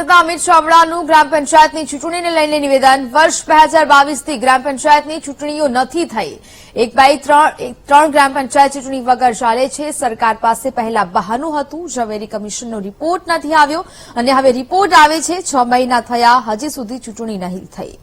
નેતા અમિત ચાવડાનું ગ્રામ પંચાયતની ચૂંટણીને લઈને નિવેદન। વર્ષ 2022થી ગ્રામ પંચાયતની ચૂંટણીઓ નથી થઈ। 1/3 ગ્રામ પંચાયત ચૂંટણી વગર ચાલે છે। સરકાર પાસે પહેલા બહાનું હતું, ઝવેરી કમિશનનો રિપોર્ટ નથી આવ્યો અને હવે રિપોર્ટ આવે છે। 6 મહિના થયા, હજી સુધી ચૂંટણી નહીં થઈ।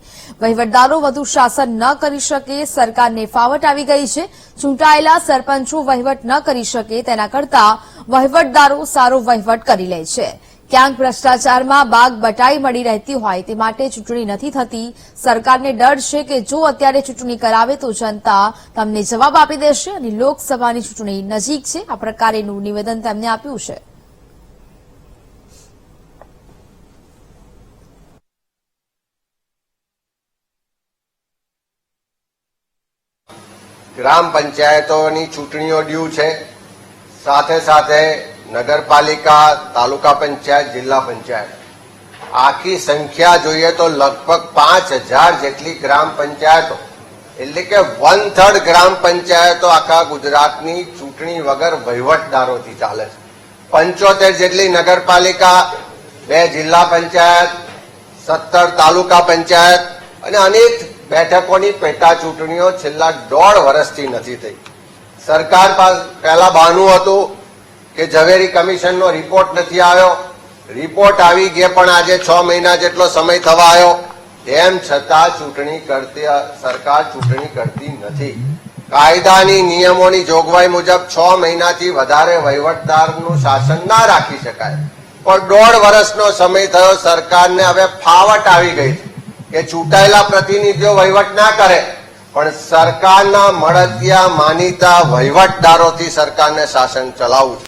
વહીવટદારો વધુ શાસન ન કરી શકે, સરકારને ફાવટ આવી ગઈ છે। ચૂંટાયેલા સરપંચો વહીવટ ન કરી શકે તેના કરતા વહીવટદારો સારો વહીવટ કરી લે છે। ક્યાંક ભ્રષ્ટાચારમાં બાગ બટાઈ મળી રહેતી હોય તે માટે ચૂંટણી નથી થતી। સરકારને ડર છે કે જો અત્યારે ચૂંટણી કરાવે તો જનતા તમને જવાબ આપી દેશે અને લોકસભાની ચૂંટણી નજીક છે। આ પ્રકારેનું નિવેદન તેમને આપ્યું છે। ગ્રામ પંચાયતોની ચૂંટણીઓ ડ્યુ છે, સાથે સાથે નગરપાલિકા, તાલુકા પંચાયત, જિલ્લા પંચાયત આખી સંખ્યા જોઈએ તો લગભગ 5000 જેટલી ગ્રામ પંચાયતો એટલે કે 1/3 ગ્રામ પંચાયતો આખા ગુજરાતની ચૂંટણી વગર વહીવટદારોથી ચાલે છે। 75 જેટલી નગરપાલિકા, 2 જિલ્લા પંચાયત, 17 તાલુકા પંચાયત અને અનેક બેઠકોની પેટા ચૂંટણીઓ છેલ્લા 1.5 વર્ષથી નથી થઈ। સરકાર પાસે પહેલા બહાનું હતું કે ઝવેરી કમિશનનો રિપોર્ટ નથી આવ્યો, રિપોર્ટ આવી ગયા પણ આજે 6 મહિના જેટલો સમય થવા આવ્યો, તેમ છતાં સરકાર ચૂંટણી કરતી નથી। કાયદાની નિયમોની જોગવાઈ મુજબ 6 મહિનાથી વધારે વહીવટદારનું શાસન ના રાખી શકાય, પણ 1.5 વર્ષનો સમય થયો। સરકારને હવે ફાવટ આવી ગઈ છે કે ચૂંટાયેલા પ્રતિનિધિઓ વહીવટ ના કરે પણ સરકારના મળતિયા માનીતા વહીવટદારોથી સરકારને શાસન ચલાવવું છે।